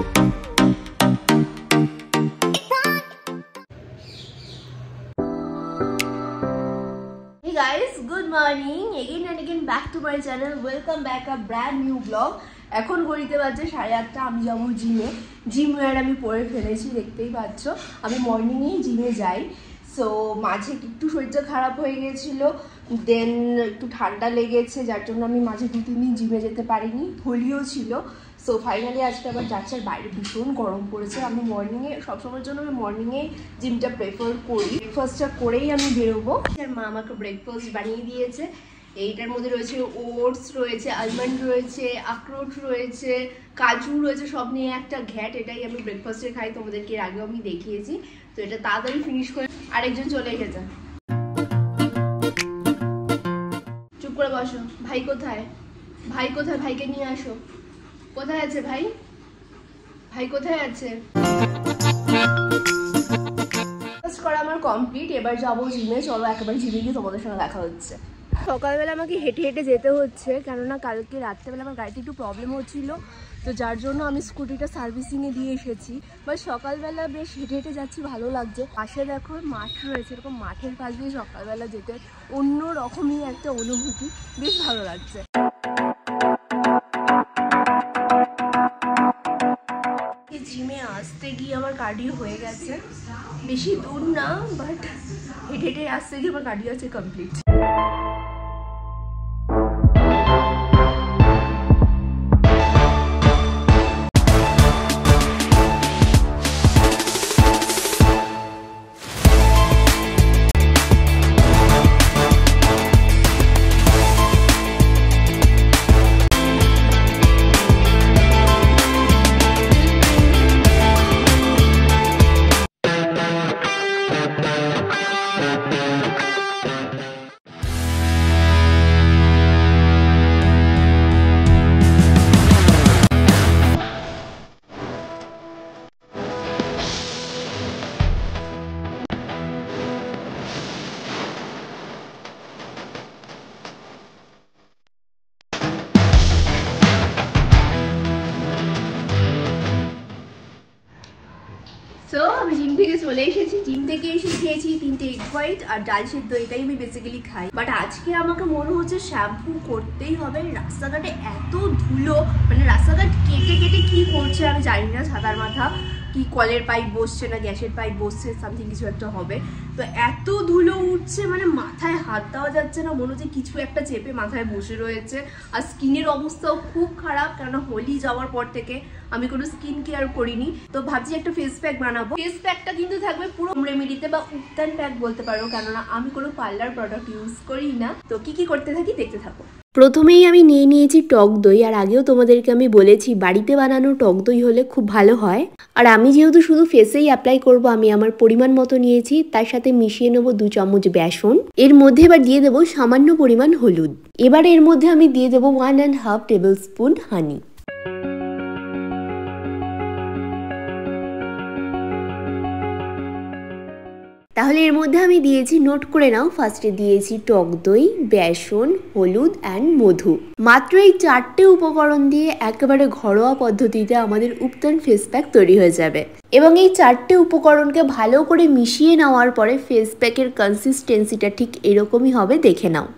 Hey guys, good morning again and again back to my channel. Welcome back a brand new vlog. এখন ঘড়িতে বাজে 8:30। আমি যাবো gym wire আমি পরে ফেলেছি, দেখতেই পাচ্ছ। আমি মর্নিংয়েই জিমে যাই। সো মাঝে একটু শরীরটা খারাপ হয়ে গেছিলো, দেন একটু ঠান্ডা লেগেছে, যার জন্য আমি মাঝে 2-3 দিন জিমে যেতে পারিনি, হোলিও ছিল। সো ফাইনালি আজকে আবার যাচ্ছে। আর বাইরে ভীষণ গরম পড়েছে। আমি মর্নিংয়ে সবসময়ের জন্য আমি মর্নিংয়ে জিমটা প্রেফার করি। ব্রেকফাস্টটা করেই আমি বেরোবো। আর মা আমাকে ব্রেকফাস্ট বানিয়ে দিয়েছে। এইটার মধ্যে রয়েছে ওটস রয়েছে, আলমন্ড রয়েছে, আখরোট রয়েছে, কাজু রয়েছে, সব নিয়ে একটা ঘ্যাট। এটাই আমি ব্রেকফাস্টে খাই, তোমাদেরকে এর আগেও আমি দেখিয়েছি। তো এটা তাড়াতাড়ি ফিনিশ করে আরেকজন চলে এসেছে। চুপ করে বসো। ভাই কোথায়? ভাই কোথায়? ভাইকে নিয়ে আসো। কোথায় আছে ভাই? ভাই কোথায় আছে? করা আমার কমপ্লিট। এবার যাবো জিমে। চলো একেবারে জিমে গিয়ে তোমাদের সঙ্গে দেখা হচ্ছে। সকালবেলা আমাকে হেঁটে হেঁটে যেতে হচ্ছে, কেননা কালকে রাত্রেবেলা আমার গাড়িতে একটু প্রবলেম হচ্ছিলো, তো যার জন্য আমি স্কুটিটা সার্ভিসিংয়ে দিয়ে এসেছি। বাট সকালবেলা বেশ হেঁটে হেঁটে যাচ্ছি, ভালো লাগছে। পাশে দেখো মাঠ রয়েছে, এরকম মাঠের পাশ দিয়ে সকালবেলা যেতে অন্য রকমই একটা অনুভূতি, বেশ ভালো লাগছে। জিমে আসতে গিয়ে আমার কার্ডিও হয়ে গেছে, বেশি দূর না, বাট হেঁটে হেঁটে আসতে গিয়ে আমার কার্ডিও আছে কমপ্লিট। সো আমি জিম থেকে চলে এসেছি। জিম থেকে এসে খেয়েছি 3টে এগ হোয়াইট আর ডাল সিদ্ধ, এটাই আমি বেসিক্যালি খাই। বাট আজকে আমাকে মনে হচ্ছে শ্যাম্পু করতেই হবে। রাস্তাঘাটে এত ধুলো, মানে রাস্তাঘাট কেটে কেটে কি করছে আমি জানি না। ছাতার মাথা কি কলের পাইপ বসছে না গ্যাসের পাইপ বসছে, সামথিং কিছু একটা হবে। তো এত ধুলো উঠছে, মানে মাথায় হাত দেওয়া যাচ্ছে না, মনে হচ্ছে কিছু একটা চেপে মাথায় বসে রয়েছে। আর স্কিনের অবস্থাও খুব খারাপ, কেননা হোলি যাওয়ার পর থেকে আমি কোনো স্কিন কেয়ার করিনি। তো ভাবছি একটা ফেস প্যাক বানাবো। ফেস প্যাকটা কিন্তু থাকবে পুরো রেমেডিতে বা উত্তান প্যাক বলতে পারো, কেননা আমি কোনো পার্লার প্রোডাক্ট ইউজ করি না। তো কি কি করতে থাকি দেখতে থাকো। প্রথমেই আমি নিয়ে নিয়েছি টক দই। আর আগেও তোমাদেরকে আমি বলেছি বাড়িতে বানানো টক দই হলে খুব ভালো হয়। আর আমি যেহেতু শুধু ফেসেই অ্যাপ্লাই করব, আমি আমার পরিমাণ মতো নিয়েছি। তার সাথে মিশিয়ে নেবো 2 চামচ বেসন। এর মধ্যে এবার দিয়ে দেবো সামান্য পরিমাণ হলুদ। এবার এর মধ্যে আমি দিয়ে দেবো 1.5 টেবিল স্পুন হানি। তাহলে এর মধ্যে আমি দিয়েছি, নোট করে নাও, ফার্স্টে দিয়েছি টক দই, বেসন, হলুদ অ্যান্ড মধু। মাত্র এই 4টে উপকরণ দিয়ে একেবারে ঘরোয়া পদ্ধতিতে আমাদের উপটান ফেস প্যাক তৈরি হয়ে যাবে। এবং এই 4টে উপকরণকে ভালো করে মিশিয়ে নেওয়ার পরে ফেস প্যাকের কনসিস্টেন্সিটা ঠিক এরকমই হবে, দেখে নাও।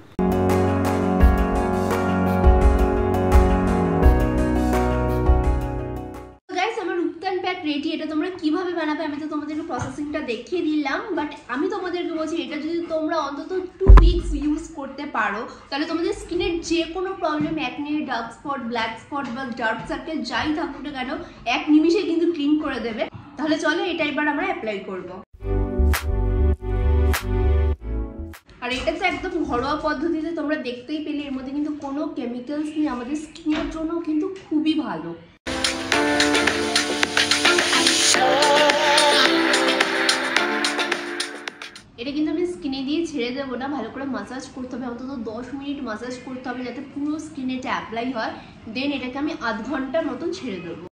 রেডি। এটা তোমরা কিভাবে বানাবে আমি তো তোমাদেরকে প্রসেসিংটা দেখিয়ে দিলাম, বাট আমি তোমাদেরকে বলছি এটা যদি তোমরা অন্তত 2 উইকস ইউজ করতে পারো, তাহলে তোমাদের স্কিনের যে কোনো problem, acne, dark spot, black spot বা ডার্ক সার্কেল যাই থাকুক না কেন, এক নিমিষে কিন্তু ক্লিন করে দেবে। তাহলে চলো এটা এবার আমরা অ্যাপ্লাই করব। আর এটা তো একদম ঘরোয়া পদ্ধতিতে, তোমরা দেখতেই পেলে এর মধ্যে কিন্তু কোনো কেমিক্যালস নেই। আমাদের স্কিনের জন্য কিন্তু খুবই ভালো। এটা কিন্তু আমি স্কিনে দিয়ে ছেড়ে দেবো না, ভালো করে মাসাজ করতে হবে, অন্তত 10 মিনিট মাসাজ করতে হবে যাতে পুরো স্কিনে এটা অ্যাপ্লাই হয়। দেন এটাকে আমি আধ ঘন্টার মতন ছেড়ে দেবো।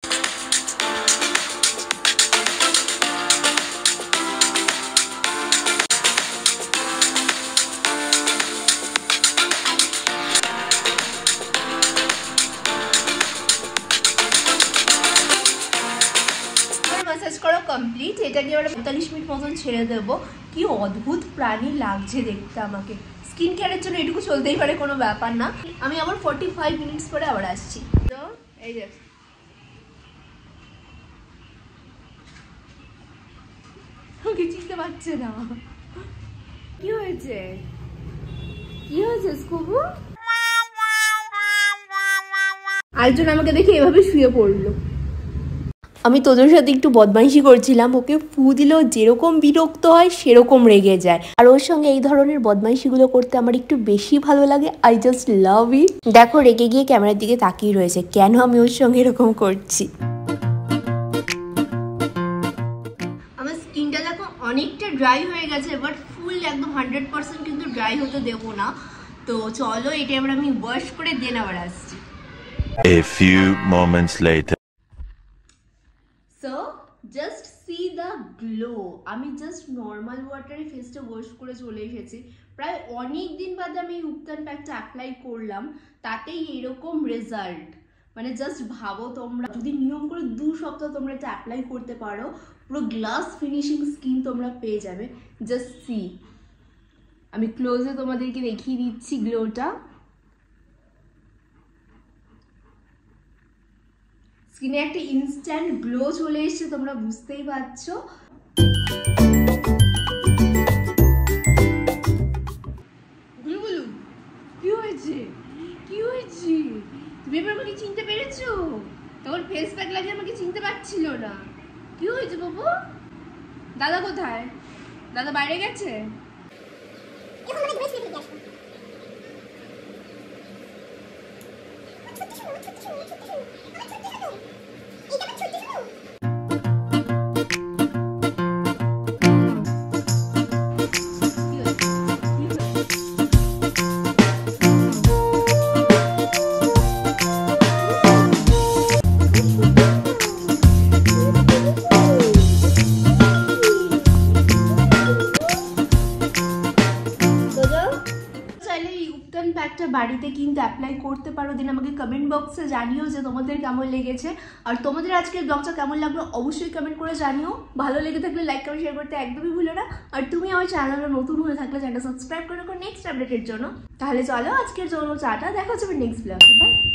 করা কমপ্লিট। এটাকে এবার 45 মিনিট মতন ছেড়ে দেবো। কি অদ্ভুত প্রাণী লাগছে দেখতে আমাকে। স্কিন কেয়ারের জন্য এটুকু চলতেই পারে, কোনো ব্যাপার না। আমি আবার 45 মিনিটস পরে আবার আসছি। তো এই যে আমাকে চিনতে পারছে না। কি হয়েছে, কি হয়েছে স্কুবু? আরেকজন আমাকে দেখে এভাবে শুয়ে পড়লো। আমি তোদের সাথে একটু বদমাইশি করছিলাম, ওকে ফু দিলেও যেরকম বিরক্ত হয় সেরকম রেগে যায়। আর ওর সঙ্গে এই ধরনের বদমাইশিগুলো করতে আমার একটু বেশি ভালো লাগে। আই জাস্ট লাভ ইট। দেখো রেগে গিয়ে ক্যামেরার দিকে তাকিয়ে রয়েছে, কেন আমি ওর সঙ্গে এরকম করছি। আমার স্কিনটা দেখো অনেকটা ড্রাই হয়ে গেছে, বাট ফুল একদম 100% কিন্তু ড্রাই হতে দেবো না। তো চলো এটা এবার আমি ওয়াশ করে দেন আবার আসছি। A few moments later. So just see the glow. আমি জাস্ট নর্মাল ওয়াটারে ফেসটা ওয়াশ করে চলে এসেছি। প্রায় অনেক দিন বাদে আমি উপটান প্যাকটা অ্যাপ্লাই করলাম, তাতেই এরকম রেজাল্ট। মানে জাস্ট ভাবো তোমরা যদি নিয়ম করে 2 সপ্তাহ তোমরা এটা অ্যাপ্লাই করতে পারো, পুরো গ্লাস ফিনিশিং স্কিন তোমরা পেয়ে যাবে। জাস্ট সি, আমি ক্লোজে তোমাদেরকে দেখিয়ে দিচ্ছি গ্লোটা। স্কিনে একটা ইনস্ট্যান্ট গ্লো চলে এসেছে, তোমরা বুঝতেই পারছো। গুলগুলু কি হয়েছে, কি হয়েছে? তুমি এবার আমাকে চিনতে পেরেছো? তখন ফেস প্যাক লাগিয়ে আমাকে চিনতে পারছিল না। কি হয়েছে বাবু? দাদা কোথায়? দাদা বাইরে গেছে? প্যাকটা বাড়িতে কিন্তু অ্যাপ্লাই করতে পারো। দিন আমাকে কমেন্ট বক্সে জানিও যে তোমাদের কেমন লেগেছে। আর তোমাদের আজকের ব্লগটা কেমন লাগলো অবশ্যই কমেন্ট করে জানিও। ভালো লেগে থাকলে লাইক কমেন্ট শেয়ার করতে একদমই ভুলো না। আর তুমি আমার চ্যানেলে নতুন হয়ে থাকলে চ্যানেলটা সাবস্ক্রাইব করে রাখো নেক্সট আপডেটের জন্য। তাহলে চলো আজকের জন্য টাটা, দেখা হচ্ছে নেক্সট ব্লগে। বাই।